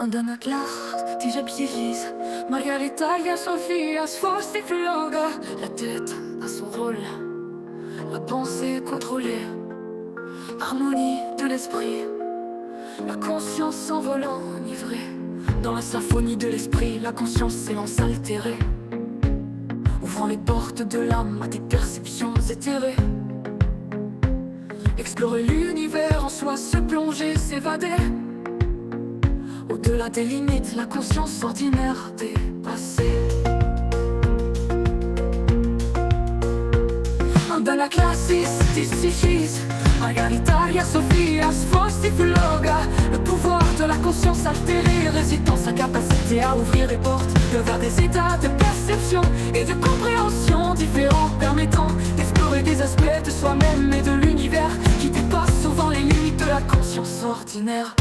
Andando a classe, déjà psychise Margarita, Italia, Sofia, Sfosti, Floga. La tête a son rôle, la pensée contrôlée, harmonie de l'esprit, la conscience s'envolant enivrée. Dans la symphonie de l'esprit, la conscience s'élance altérée, ouvrant les portes de l'âme à des perceptions éthérées. Explorer l'univers en soi, se plonger, s'évader. Au-delà des limites, la conscience ordinaire dépassée. Dalla classis, psychise Margarita, Sofia, Sfosti, Floga. Le pouvoir de la conscience altérée réside dans sa capacité à ouvrir les portes vers des états de perception et de compréhension différents, permettant d'explorer des aspects de soi-même et de l'univers qui dépassent souvent les limites de la conscience ordinaire.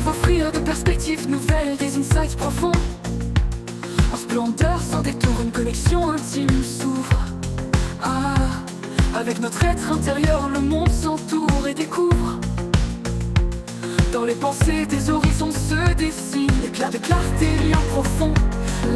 Offrir de perspectives nouvelles, des insights profonds. En splendeur, sans détour, une connexion intime s'ouvre. Avec notre être intérieur, le monde s'entoure et découvre. Dans les pensées, des horizons se dessinent, éclats de clarté, liens profonds.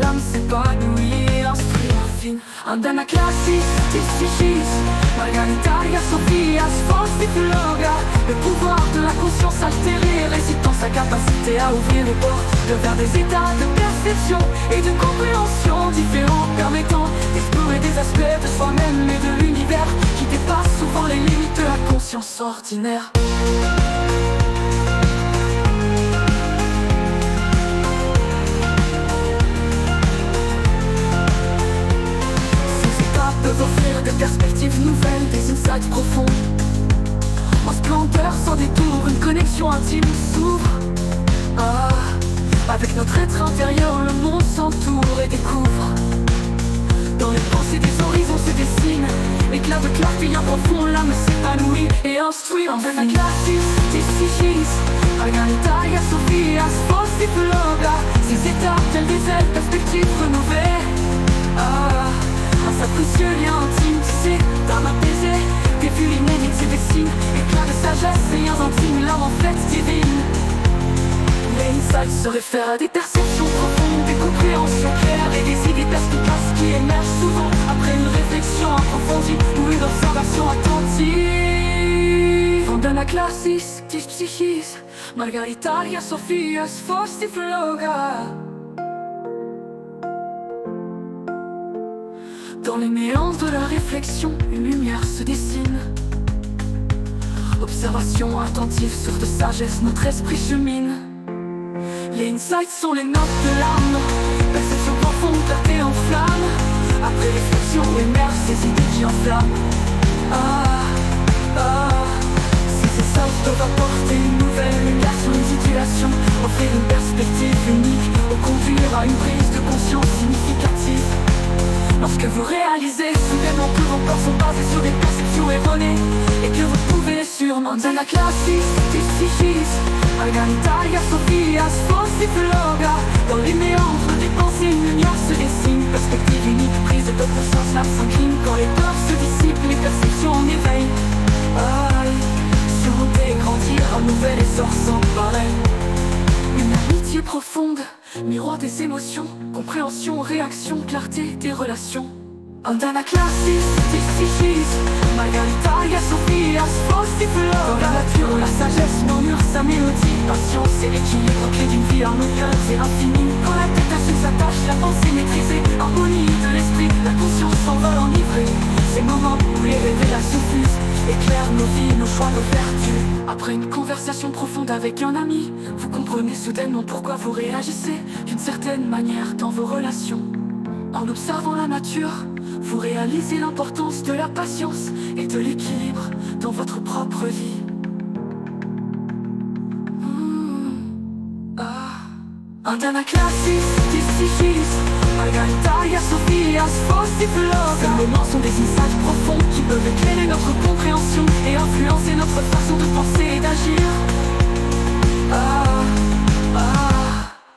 L'âme s'épanouit, instruit fine. Andando a classe, psychise Margarita, Sofia, Sfosti, Floga. Le pouvoir de la conscience altérée réside dans sa capacité à ouvrir les portes vers des états de perception et de compréhension différents, permettant d'explorer des aspects de soi-même et de l'univers qui dépassent souvent les limites de la conscience ordinaire. Peuvent offrir des perspectives nouvelles, des insights profonds. En splendeur, sans détour, une connexion intime s'ouvre. Avec notre être intérieur, le monde s'entoure et découvre. Dans les pensées, des horizons se dessinent, l'éclat de clarté bien profond, l'âme s'épanouit et instruit. En la classe, des psychis Margarita, Sofia, Sfosti, Floga. Ces étapes, telles des ailes, perspectives renouvelées. Un précieux lien intime tissé, d'âme apaisée. Des vues inédites se dessinent, éclats de sagesse, liens intimes, l'âme en fait divine. Les insights se réfèrent à des perceptions profondes, des compréhensions claires et des idées perspicaces qui émergent souvent après une réflexion approfondie ou une observation attentive. Andando a classe, psychise Margarita, Sofia, Sfosti, Floga. Dans les méandres de la réflexion, une lumière se dessine. Observation attentive, source de sagesse, notre esprit chemine. Les insights sont les notes de l'âme, perception profonde, clarté en flamme. Après réflexion émergent ces idées qui enflamment. Ces essences doivent apporter une nouvelle lumière sur une situation, offrir une perspective unique, ou conduire à une prise de conscience significative. Lorsque vous réalisez soudainement que vos corps sont basés sur des perceptions erronées et que vous pouvez sûrement Andando a classe, psychis Margarita, Sofia, Sfosti, Floga. Dans les méandres des pensées, une lumière se dessine. Perspective unique, prise de conscience, l'âme s'incline. Quand les peurs se dissipent, les perceptions en éveil. Surmonter, grandir, un nouvel essor sans pareil. Une amitié profonde, miroir des émotions, compréhension, réaction, clarté des relations. Andando a classe, psychis Margarita, Sofia, Sfosti, Floga. Dans la nature, la sagesse murmure sa mélodie. Patience et l'équilibre, clé d'une vie harmonieuse et infinie. Quand la tête à s'attache, la pensée maîtrisée, harmonie de l'esprit, la conscience s'envole enivrée. Ces moments où les révélations fusent, éclairent nos vies, nos choix, nos vertus. Après une conversation profonde avec un ami, vous comprenez soudainement pourquoi vous réagissez d'une certaine manière dans vos relations. En observant la nature, vous réalisez l'importance de la patience et de l'équilibre dans votre propre vie. Andando a classe, psychis Margarita, Sofia, Sfosti, Floga. Ces moments sont des insights profonds qui peuvent éclairer notre compréhension et influencer notre façon de penser et d'agir.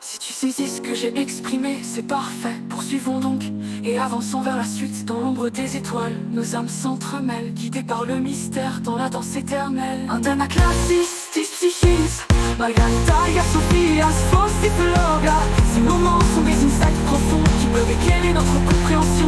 Si tu saisis ce que j'ai exprimé, c'est parfait. Poursuivons donc et avançons vers la suite. Dans l'ombre des étoiles, nos âmes s'entremêlent, guidées par le mystère dans la danse éternelle. Antanaclasis, tis psychis, Margarita, Sophias, Phosphologa. Ces moments sont des insights profonds qui peuvent éclairer notre compréhension.